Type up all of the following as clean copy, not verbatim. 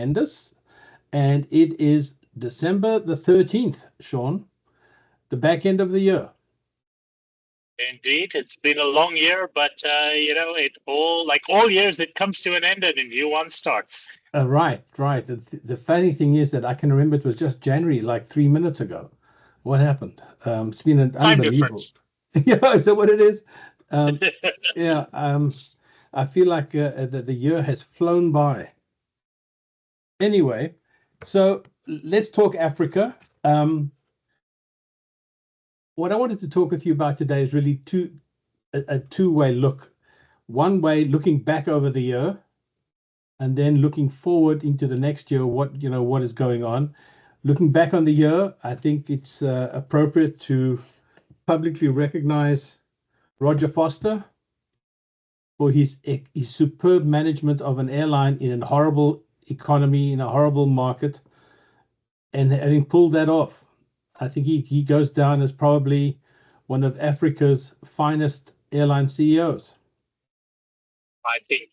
tremendous. And it is December the 13th, Sean, the back end of the year. Indeed, it's been a long year, but it all like all years, it comes to an end and a new one starts. Right. The funny thing is that I can remember it was just January, like 3 minutes ago. What happened? It's been an Time unbelievable. difference. Yeah, is that what it is? Yeah. I feel like the year has flown by. Anyway, so let's talk Africa. What I wanted to talk with you about today is really a two-way look. One way looking back over the year, and then looking forward into the next year, what is going on. Looking back on the year, I think it's appropriate to publicly recognize Roger Foster for his superb management of an airline in a horrible economy, in a horrible market, and having pulled that off. I think he goes down as probably one of Africa's finest airline CEOs. I think,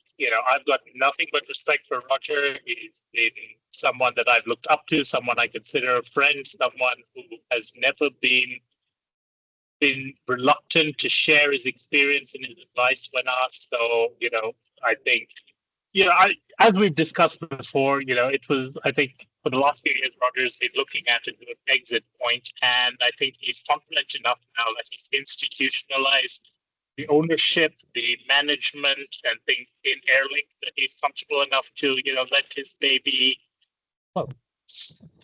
I've got nothing but respect for Roger. He's been someone that I've looked up to, someone I consider a friend, someone who has never been reluctant to share his experience and his advice when asked. So, I think, as we've discussed before, it was, I think, for the last few years, Roger's been looking at an exit point, and I think he's confident enough now that he's institutionalized the ownership, the management, and things in Airlink that he's comfortable enough to, let his baby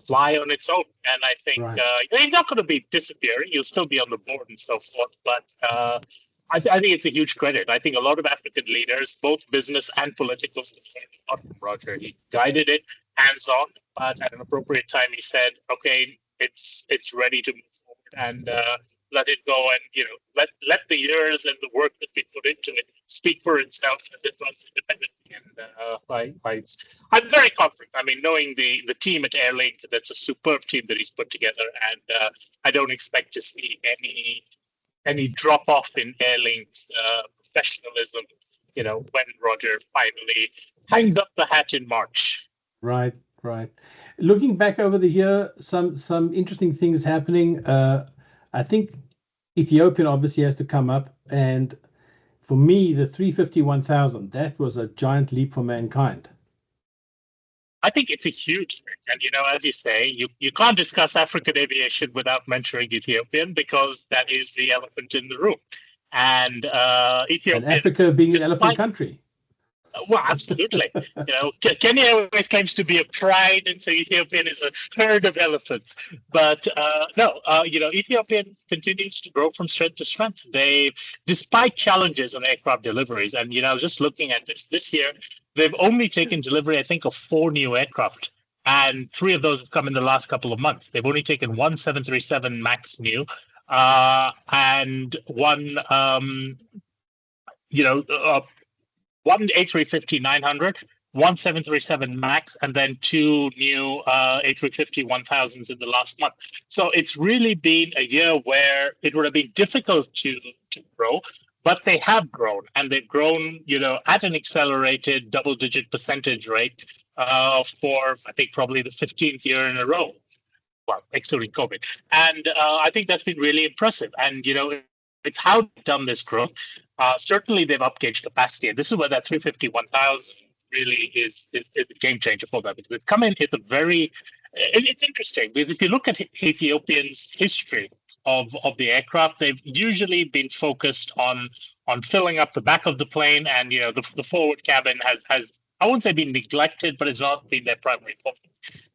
fly on its own. And I think he's not going to be disappearing. He'll still be on the board and so forth. But I think it's a huge credit. I think a lot of African leaders, both business and political, from Roger. He guided it hands-on, but at an appropriate time, he said, "Okay, it's ready to move forward and let it go, and let the years and the work that we put into it speak for itself as it runs independently." And I'm very confident. I mean, knowing the team at Airlink, that's a superb team that he's put together, and I don't expect to see any drop off in Airlink's professionalism. When Roger finally hangs up the hat in March. Right. Looking back over the year, some interesting things happening. I think Ethiopian obviously has to come up, and for me, the 350-1000, that was a giant leap for mankind. I think it's a huge thing. And, as you say, you can't discuss African aviation without mentioning Ethiopian, because that is the elephant in the room. And Ethiopia, and Africa being an elephant country. Well, absolutely. Kenya always claims to be a pride, and so Ethiopian is a herd of elephants. But no, Ethiopian continues to grow from strength to strength. Despite challenges on aircraft deliveries, and I was just looking at this year, they've only taken delivery, I think, of 4 new aircraft, and 3 of those have come in the last couple of months. They've only taken 1 737 MAX new, and one one A350-900, 1 737 MAX, and then 2 new A350-1000s in the last month. So it's really been a year where it would have been difficult to grow, but they have grown, and they've grown, at an accelerated double-digit percentage rate for, I think, probably the 15th year in a row. Well, excluding COVID. And I think that's been really impressive. And, it's how they've done this growth. Certainly, they've upgauged capacity, and this is where that 350-1000 really is a game changer for them. Because they've come in at a very. It's interesting because if you look at Ethiopian's history of the aircraft, they've usually been focused on filling up the back of the plane, and the forward cabin has I won't say been neglected, but it's not been their primary focus.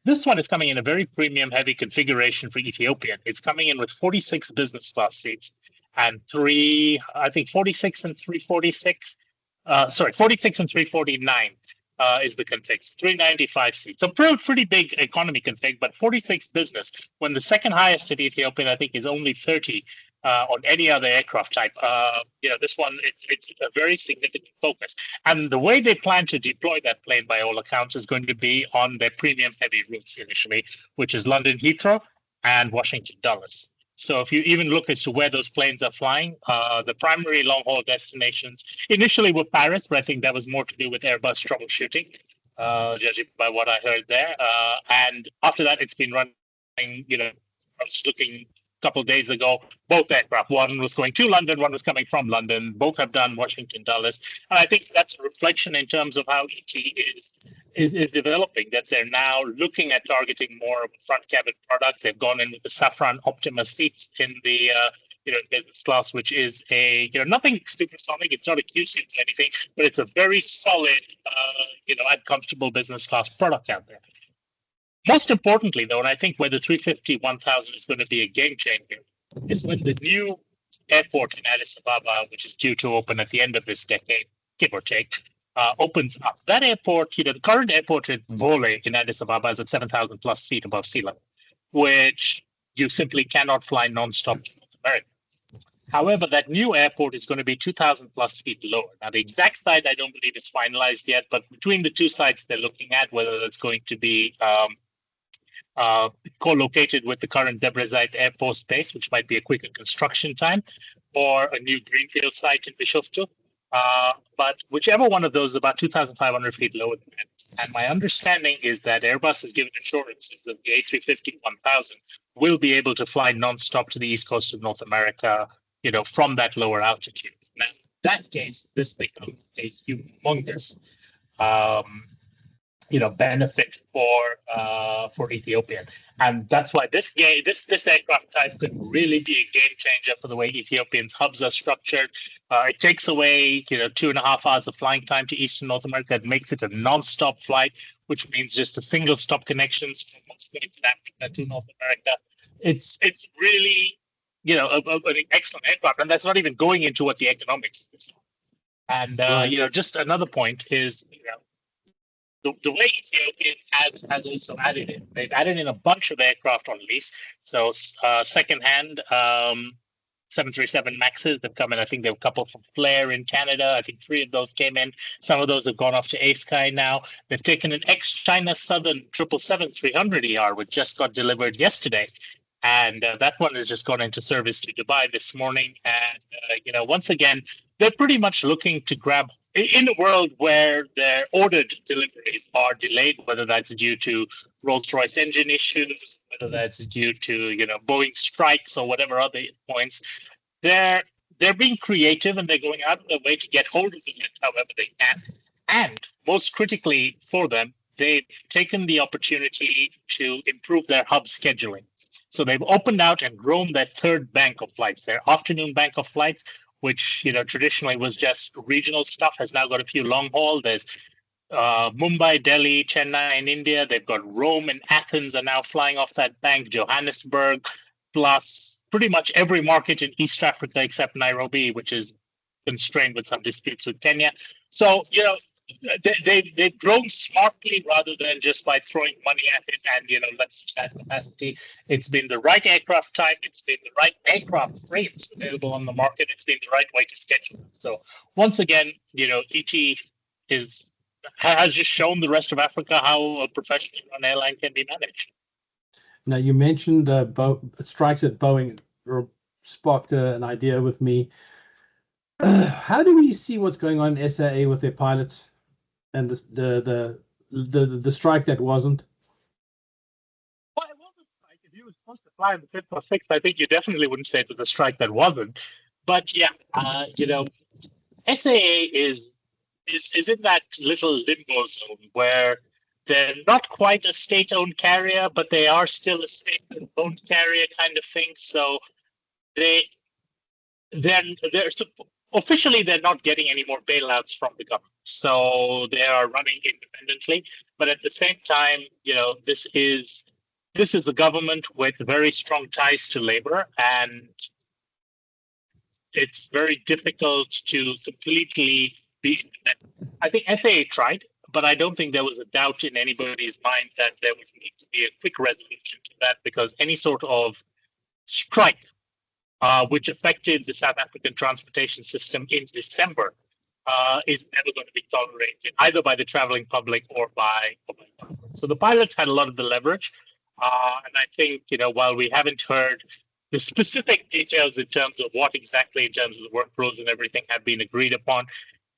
This one is coming in a very premium heavy configuration for Ethiopian. It's coming in with 46 business class seats and 46 and 346. 46 and 349 is the config. 395 seats. So pretty big economy config, but 46 business. When the second highest at Ethiopian, I think, is only 30 on any other aircraft type. This one, it's a very significant focus. And the way they plan to deploy that plane, by all accounts, is going to be on their premium heavy routes initially, which is London Heathrow and Washington Dulles. So if you even look as to where those planes are flying, the primary long-haul destinations initially were Paris, but I think that was more to do with Airbus troubleshooting. judging by what I heard there. And after that, it's been running, I was looking a couple of days ago, both aircraft, one was going to London, one was coming from London. Both have done Washington, Dulles. And I think that's a reflection in terms of how ET is developing, that they're now looking at targeting more of front cabin products. They've gone in with the Safran Optima seats in the business class, which is nothing supersonic. It's not a Q seat or anything, but it's a very solid, and comfortable business class product out there. Most importantly, though, and I think where the 350-1000 is going to be a game changer, is when the new airport in Addis Ababa, which is due to open at the end of this decade, give or take, opens up. That airport, the current airport at Bole in Addis Ababa is at 7,000 plus feet above sea level, which you simply cannot fly nonstop to North America. However, that new airport is going to be 2,000 plus feet lower. Now, the exact site, I don't believe it's finalized yet, but between the two sites they're looking at, whether it's going to be co-located with the current Debrecen Air Force Base, which might be a quicker construction time, or a new greenfield site in Bishoftu. But whichever one of those is about 2,500 feet lower than that. And my understanding is that Airbus has given assurances that the A350-1000 will be able to fly nonstop to the east coast of North America, from that lower altitude. Now, in that case, this becomes a humongous benefit for Ethiopian, and that's why this aircraft type could really be a game changer for the way Ethiopian's hubs are structured. It takes away 2.5 hours of flying time to Eastern North America. It makes it a non-stop flight, which means just a single stop connections from most points in Africa to North America. It's really an excellent aircraft, and that's not even going into what the economics is. And just another point is the way Ethiopian has also added in. They've added in a bunch of aircraft on lease. So secondhand 737 Maxes, they've come in. I think there were a couple from Flair in Canada. I think 3 of those came in. Some of those have gone off to A-Sky now. They've taken an ex-China Southern 777-300ER, which just got delivered yesterday. And that one has just gone into service to Dubai this morning. And, once again, they're pretty much looking to grab, in a world where their ordered deliveries are delayed, whether that's due to Rolls-Royce engine issues, whether that's due to, Boeing strikes or whatever other points, they're being creative and they're going out of their way to get hold of it however they can. And most critically for them, they've taken the opportunity to improve their hub scheduling. So they've opened out and grown their third bank of flights. Their afternoon bank of flights, which traditionally was just regional stuff, has now got a few long haul. There's Mumbai, Delhi, Chennai in India. They've got Rome and Athens are now flying off that bank, Johannesburg, plus pretty much every market in East Africa except Nairobi, which is constrained with some disputes with Kenya. So, they've grown smartly rather than just by throwing money at it and, let's just add capacity. It's been the right aircraft type. It's been the right aircraft frames available on the market. It's been the right way to schedule. So once again, ET has just shown the rest of Africa how a professionally run airline can be managed. Now, you mentioned strikes at Boeing sparked an idea with me. How do we see what's going on in SAA with their pilots and the strike that wasn't? Well, it wasn't a strike. If you were supposed to fly on the 5th or 6th, I think you definitely wouldn't say it was a strike that wasn't. But yeah, SAA is in that little limbo zone where they're not quite a state-owned carrier, but they are still a state-owned carrier kind of thing. So they're officially they're not getting any more bailouts from the government. So they are running independently. But at the same time, this is a government with very strong ties to labor, and it's very difficult to completely be independent. I think FAA tried, but I don't think there was a doubt in anybody's mind that there would need to be a quick resolution to that, because any sort of strike which affected the South African transportation system in December, is never going to be tolerated either by the traveling public or by so the pilots had a lot of the leverage, and I think while we haven't heard the specific details in terms of what exactly in terms of the work rules and everything have been agreed upon,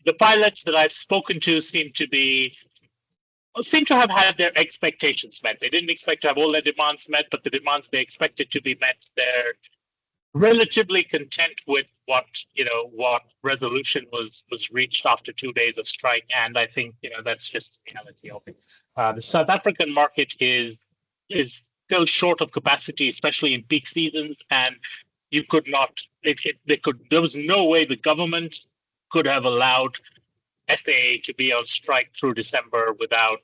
the pilots that I've spoken to seem to be seem to have had their expectations met. They didn't expect to have all their demands met, but the demands they expected to be met, they're relatively content with what resolution was reached after 2 days of strike, and I think that's just the reality of it. The South African market is still short of capacity, especially in peak seasons, and you could not. There was no way the government could have allowed FAA to be on strike through December without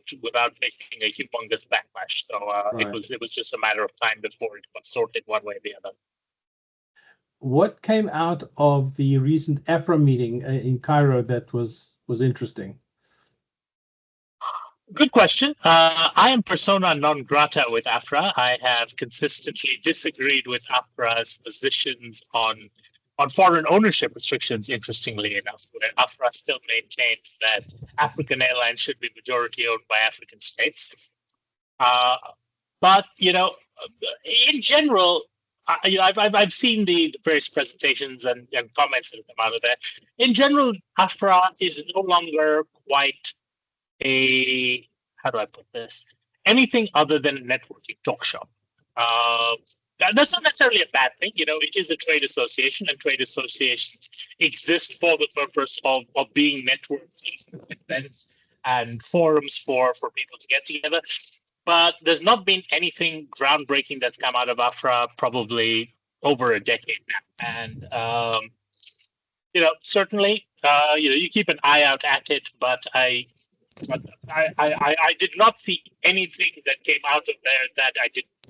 facing a humongous backlash. So Right. it was just a matter of time before it got sorted one way or the other. What came out of the recent AFRA meeting in Cairo that was interesting? Good question. I am persona non grata with AFRA. I have consistently disagreed with AFRA's positions on foreign ownership restrictions, interestingly enough, where AFRA still maintains that African airlines should be majority owned by African states. But in general, I've seen the various presentations and comments that have come out of there. In general, AFRA is no longer quite how do I put this? Anything other than a networking talk shop. That's not necessarily a bad thing. It is a trade association, and trade associations exist for the purpose of being networks, events, and forums for people to get together. But there's not been anything groundbreaking that's come out of AFRA probably over a decade now. And certainly, you keep an eye out at it, but I did not see anything that came out of there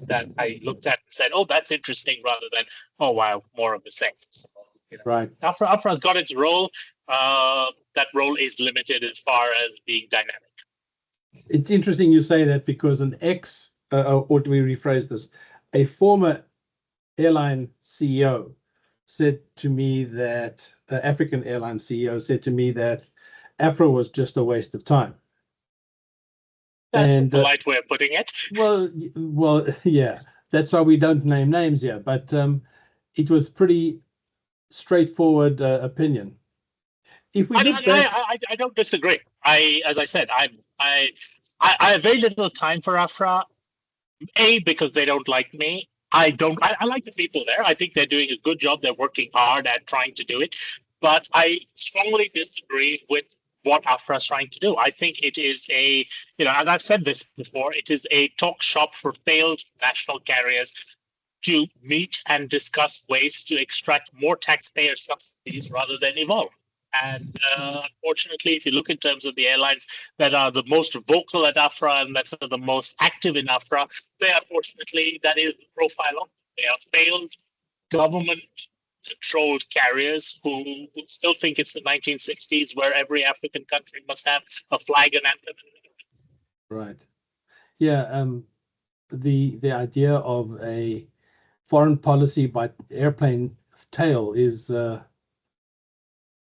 that I looked at and said, "Oh, that's interesting," rather than, "Oh, wow, more of the same." So, Right. AFRA's got its role. That role is limited as far as being dynamic. It's interesting you say that, because or do we rephrase this? A former airline CEO said to me that African airline CEO said to me that AFRA was just a waste of time. That's a polite way of putting it. Well, yeah, that's why we don't name names here. But it was pretty straightforward opinion. If we I don't disagree. As I said, I have very little time for AFRA. Because they don't like me. I like the people there. I think they're doing a good job. They're working hard at trying to do it. But I strongly disagree with what AFRA is trying to do. I think it is as I've said this before, it is a talk shop for failed national carriers to meet and discuss ways to extract more taxpayer subsidies rather than evolve. And unfortunately, if you look in terms of the airlines that are the most vocal at AFRA and that are the most active in AFRA, unfortunately, that is the profile of them. They are failed government-controlled carriers who still think it's the 1960s, where every African country must have a flag and anthem. Right. Yeah. The idea of a foreign policy by airplane tail is a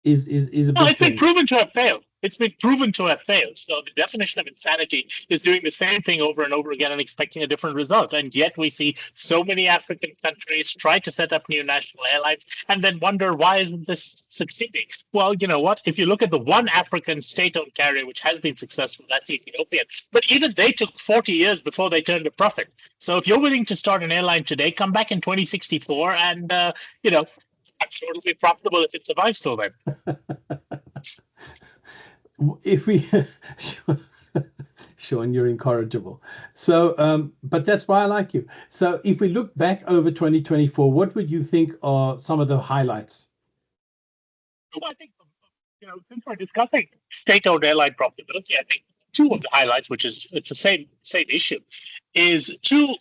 big it's been thing. proven to have failed. It's been proven to have failed. So the definition of insanity is doing the same thing over and over again and expecting a different result. And yet we see so many African countries try to set up new national airlines and then wonder, why isn't this succeeding? Well, you know what? If you look at the one African state-owned carrier which has been successful, that's Ethiopian. But even they took 40 years before they turned a profit. So if you're willing to start an airline today, come back in 2064 and, I'm sure it'll be profitable if it survives till then. If we, Sean, you're incorrigible. So, but that's why I like you. So, if we look back over 2024, what would you think are some of the highlights? Well, I think, since we're discussing state-owned airline profitability, I think two of the highlights, it's the same issue, is two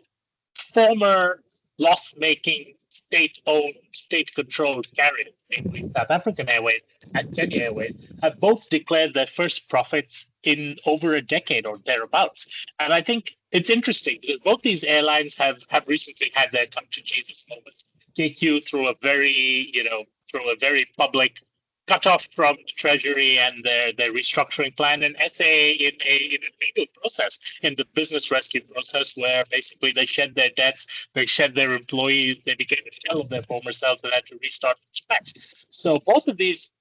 former loss-making state-owned, state-controlled carriers, namely South African Airways and Kenya Airways, have both declared their first profits in over a decade or thereabouts. And I think it's interesting because both these airlines have recently had their come to Jesus moments, take you through a very public cut-off from the Treasury and their restructuring plan, and SA in a legal process, in the business rescue process, where basically they shed their debts, they shed their employees, they became a shell of their former selves and had to restart from scratch. So both of these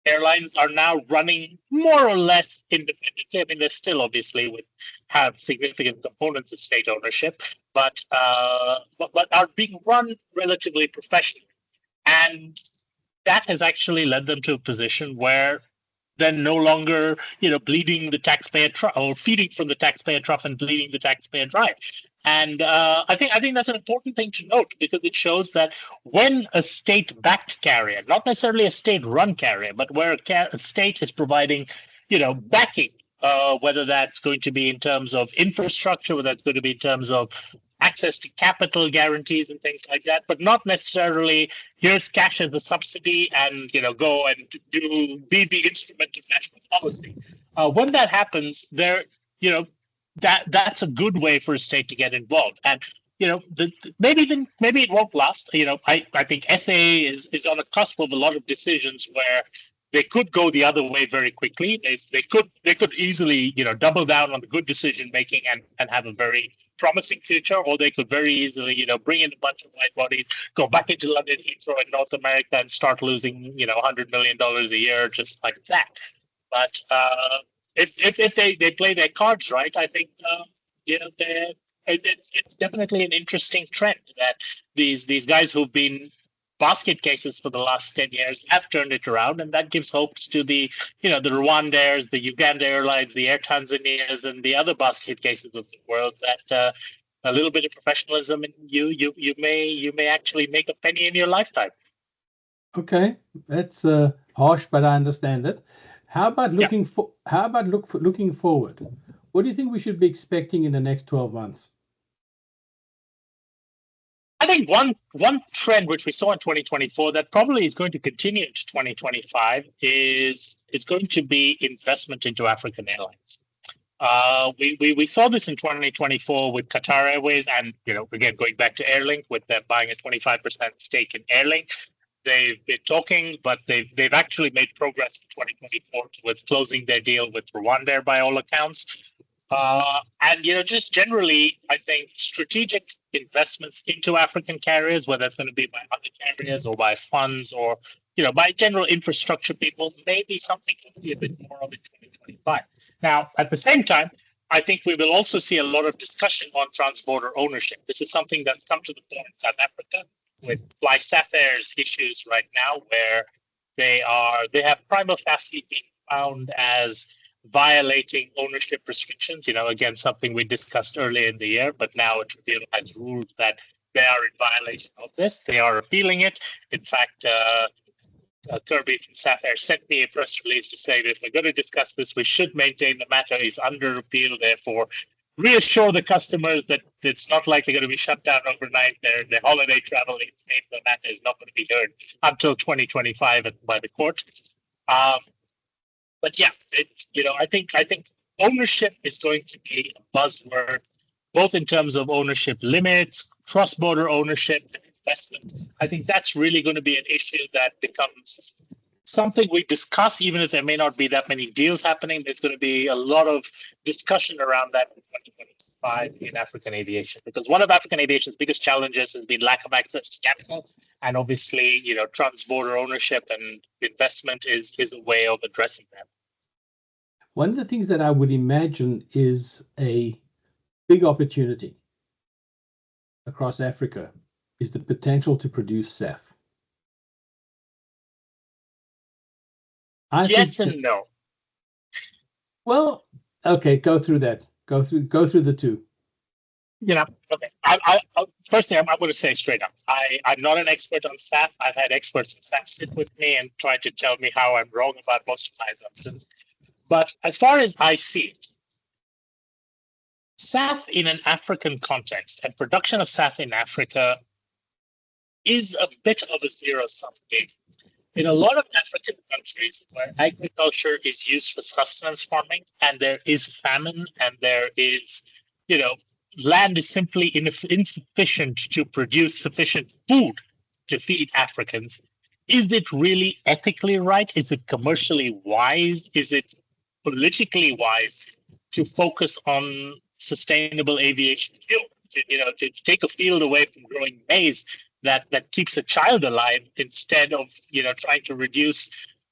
airlines are now running more or less independently. I mean, they still obviously would have significant components of state ownership, but are being run relatively professionally. And that has actually led them to a position where they're no longer, bleeding the taxpayer trough or feeding from the taxpayer trough and bleeding the taxpayer dry. And I think that's an important thing to note because it shows that when a state-backed carrier, not necessarily a state-run carrier, but where a state is providing, backing, whether that's going to be in terms of infrastructure, whether that's going to be in terms of access to capital guarantees and things like that, but not necessarily here's cash as a subsidy and go and be the instrument of national policy. When that happens, that's a good way for a state to get involved. And maybe it won't last. I think SAA is on the cusp of a lot of decisions where they could go the other way very quickly. They could easily double down on the good decision making and have a very promising future, or they could very easily bring in a bunch of wide bodies, go back into London Heathrow in North America and start losing $100 million a year just like that. But if they play their cards right, I think it's definitely an interesting trend that these guys who've been basket cases for the last 10 years have turned it around, and that gives hopes to the the Rwandairs, the Uganda Airlines, the Air Tanzanias, and the other basket cases of the world that a little bit of professionalism and you may actually make a penny in your lifetime. Okay, that's harsh, but I understand it. How about looking forward? What do you think we should be expecting in the next 12 months? I think one trend which we saw in 2024 that probably is going to continue into 2025 is going to be investment into African airlines. We saw this in 2024 with Qatar Airways, and again going back to Airlink with them buying a 25% stake in Airlink. They've been talking, but they've actually made progress in 2024 with closing their deal with Rwanda by all accounts. And just generally, I think strategic investments into African carriers, whether it's going to be by other carriers or by funds or by general infrastructure people, may be something to be a bit more of in 2025. Now, at the same time, I think we will also see a lot of discussion on trans-border ownership. This is something that's come to the fore in South Africa with Fly Safair's issues right now, where they have prima facie been found as violating ownership restrictions, again, something we discussed earlier in the year, but now a tribunal has ruled that they are in violation of this. They are appealing it. In fact, Kirby from Safair sent me a press release to say that if we're going to discuss this, we should maintain the matter is under appeal. Therefore, reassure the customers that it's not like they're going to be shut down overnight. Their holiday travel the matter is not going to be heard until 2025 by the court. But yeah, I think ownership is going to be a buzzword, both in terms of ownership limits, cross-border ownership, and investment. I think that's really going to be an issue that becomes something we discuss, even if there may not be that many deals happening. There's going to be a lot of discussion around that in 2025 in African aviation, because one of African aviation's biggest challenges has been lack of access to capital. And obviously, trans-border ownership and investment is a way of addressing that. One of the things that I would imagine is a big opportunity across Africa is the potential to produce SAF. Yes and no. Well, okay, go through that. Go through the two. Okay. I first thing I'm going to say straight up, I'm not an expert on SAF. I've had experts on SAF sit with me and try to tell me how I'm wrong about most of my assumptions. But as far as I see it, SAF in an African context and production of SAF in Africa is a bit of a zero-sum game. In a lot of African countries where agriculture is used for sustenance farming and there is famine and there is, land is simply insufficient to produce sufficient food to feed Africans, is it really ethically right? Is it commercially wise? Is it politically wise to focus on sustainable aviation fuel? To take a field away from growing maize that keeps a child alive instead of trying to reduce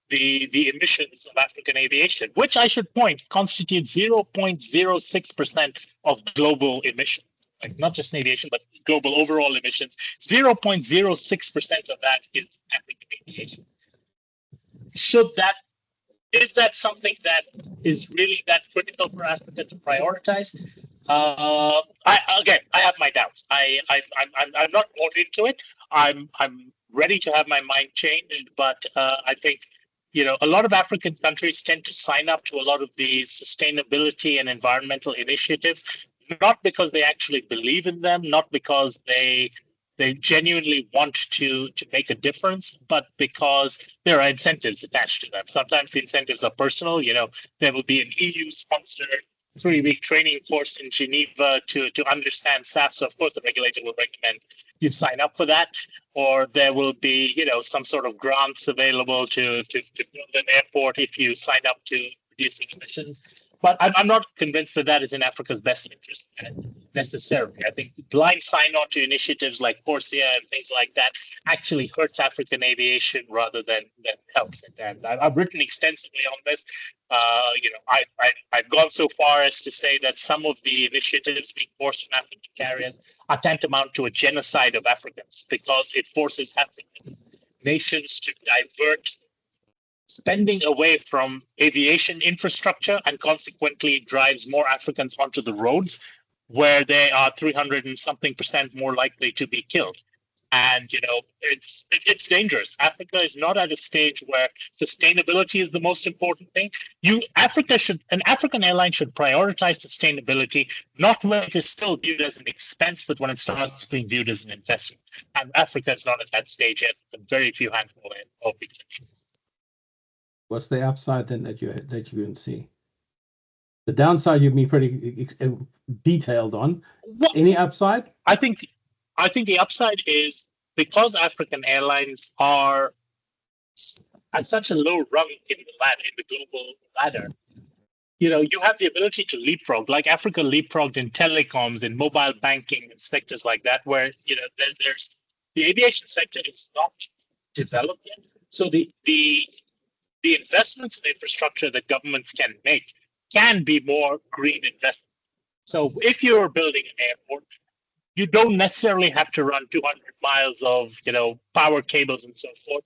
the emissions of African aviation, which I should point constitutes 0.06% of global emissions, like not just in aviation, but global overall emissions. 0.06% of that is African aviation. Is that something that is really that critical for Africa to prioritize? I have my doubts. I'm not bought into it. I'm ready to have my mind changed, but I think a lot of African countries tend to sign up to a lot of these sustainability and environmental initiatives, not because they actually believe in them, not because they genuinely want to make a difference, but because there are incentives attached to them. Sometimes the incentives are personal. There will be an EU-sponsored 3-week training course in Geneva to understand SAF. So of course the regulator will recommend you sign up for that, or there will be some sort of grants available to build an airport if you sign up to reducing emissions. But I'm not convinced that is in Africa's best interest necessarily. I think blind sign-on to initiatives like Corsia and things like that actually hurts African aviation rather than helps it. And I've written extensively on this. I've gone so far as to say that some of the initiatives being forced on African carriers are tantamount to a genocide of Africans, because it forces African nations to divert spending away from aviation infrastructure and consequently drives more Africans onto the roads, where they are 300 and something percent more likely to be killed. And it's dangerous. Africa is not at a stage where sustainability is the most important thing. An African airline should prioritize sustainability, not when it is still viewed as an expense, but when it starts being viewed as an investment. And Africa is not at that stage yet. A very few handful of exceptions. What's the upside then that you can see? The downside you've been pretty detailed on. Any upside? I think the upside is because African airlines are at such a low rung in the global ladder. You have the ability to leapfrog, like Africa leapfrogged in telecoms, in mobile banking, and sectors like that, where there's the aviation sector is not developed yet. So the investments in infrastructure that governments can make can be more green investments. So if you're building an airport, you don't necessarily have to run 200 miles of power cables and so forth.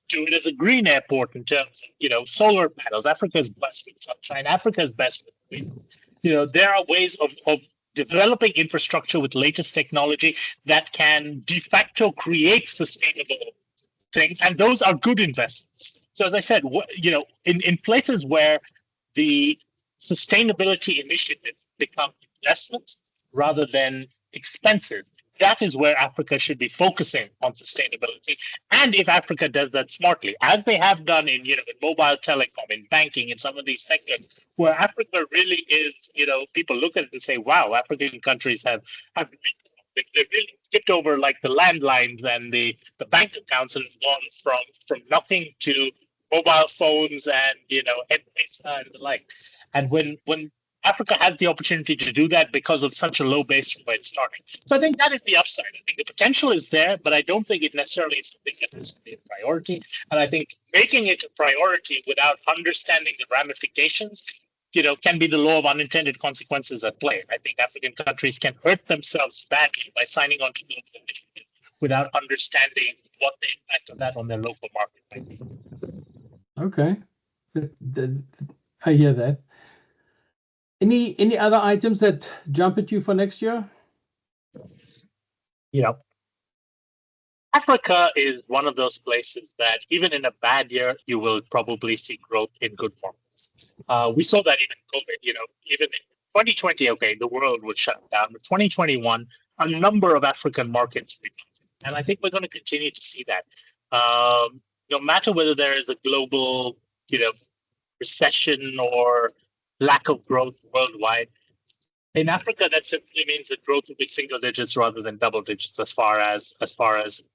Do it as a green airport in terms of solar panels. Africa is blessed with sunshine. Africa is blessed with wind. There are ways of developing infrastructure with latest technology that can de facto create sustainable things, and those are good investments. So as I said, in places where the sustainability initiatives become investments rather than expensive, that is where Africa should be focusing on sustainability. And if Africa does that smartly, as they have done in mobile telecom, in banking, in some of these sectors, where Africa really is, people look at it and say, wow, African countries have they really skipped over like the landlines and the bank accounts and gone from nothing to mobile phones and M-Pesa and the like. And when Africa has the opportunity to do that because of such a low base from where it's starting. So I think that is the upside. I think the potential is there, but I don't think it necessarily is something that has to be a priority. And I think making it a priority without understanding the ramifications can be the law of unintended consequences at play. I think African countries can hurt themselves badly by signing on to those initiatives without understanding what the impact of that on their local market might be. Okay, I hear that. Any other items that jump at you for next year? Africa is one of those places that even in a bad year, you will probably see growth in good form. We saw that even COVID, even in 2020, okay, the world was shut down. But 2021, a number of African markets rebounded. And I think we're going to continue to see that. No matter whether there is a global, recession or lack of growth worldwide, in Africa, that simply means that growth will be single digits rather than double digits as far as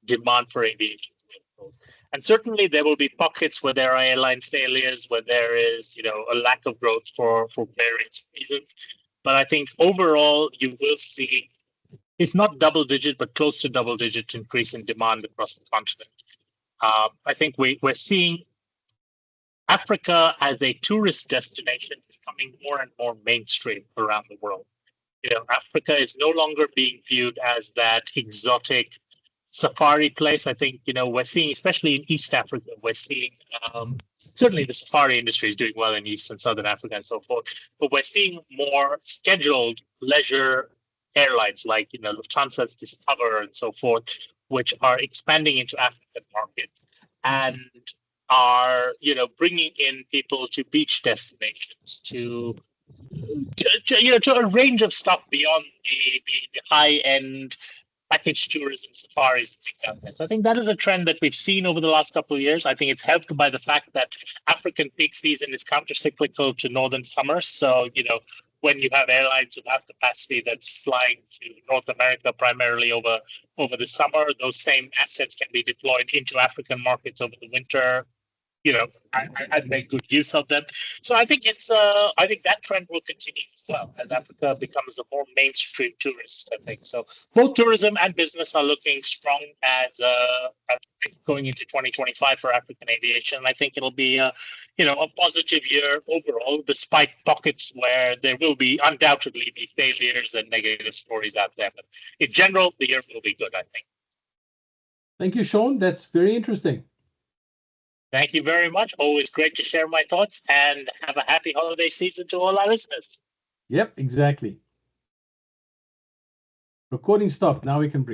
demand for aviation goes. And certainly there will be pockets where there are airline failures, where there is, a lack of growth for various reasons. But I think overall you will see, if not double digit, but close to double digit increase in demand across the continent. I think we're seeing Africa as a tourist destination is becoming more and more mainstream around the world. Africa is no longer being viewed as that exotic safari place. I think, we're seeing, especially in East Africa, we're seeing certainly the safari industry is doing well in East and Southern Africa and so forth, but we're seeing more scheduled leisure airlines like, Lufthansa's Discover and so forth, which are expanding into African markets and are, bringing in people to beach destinations, to a range of stuff beyond the high end package tourism, safaris, and things out there. So I think that is a trend that we've seen over the last couple of years. I think it's helped by the fact that African peak season is counter-cyclical to northern summer. So, when you have airlines who have capacity that's flying to North America primarily over the summer, those same assets can be deployed into African markets over the winter. I'd make good use of them. So I think I think that trend will continue as well as Africa becomes a more mainstream tourist. I think so. Both tourism and business are looking strong as going into 2025 for African aviation. I think it'll be a positive year overall, despite pockets where there will undoubtedly be failures and negative stories out there. But in general, the year will be good, I think. Thank you, Sean. That's very interesting. Thank you very much. Always great to share my thoughts, and have a happy holiday season to all our listeners. Yep, exactly. Recording stopped. Now we can breathe.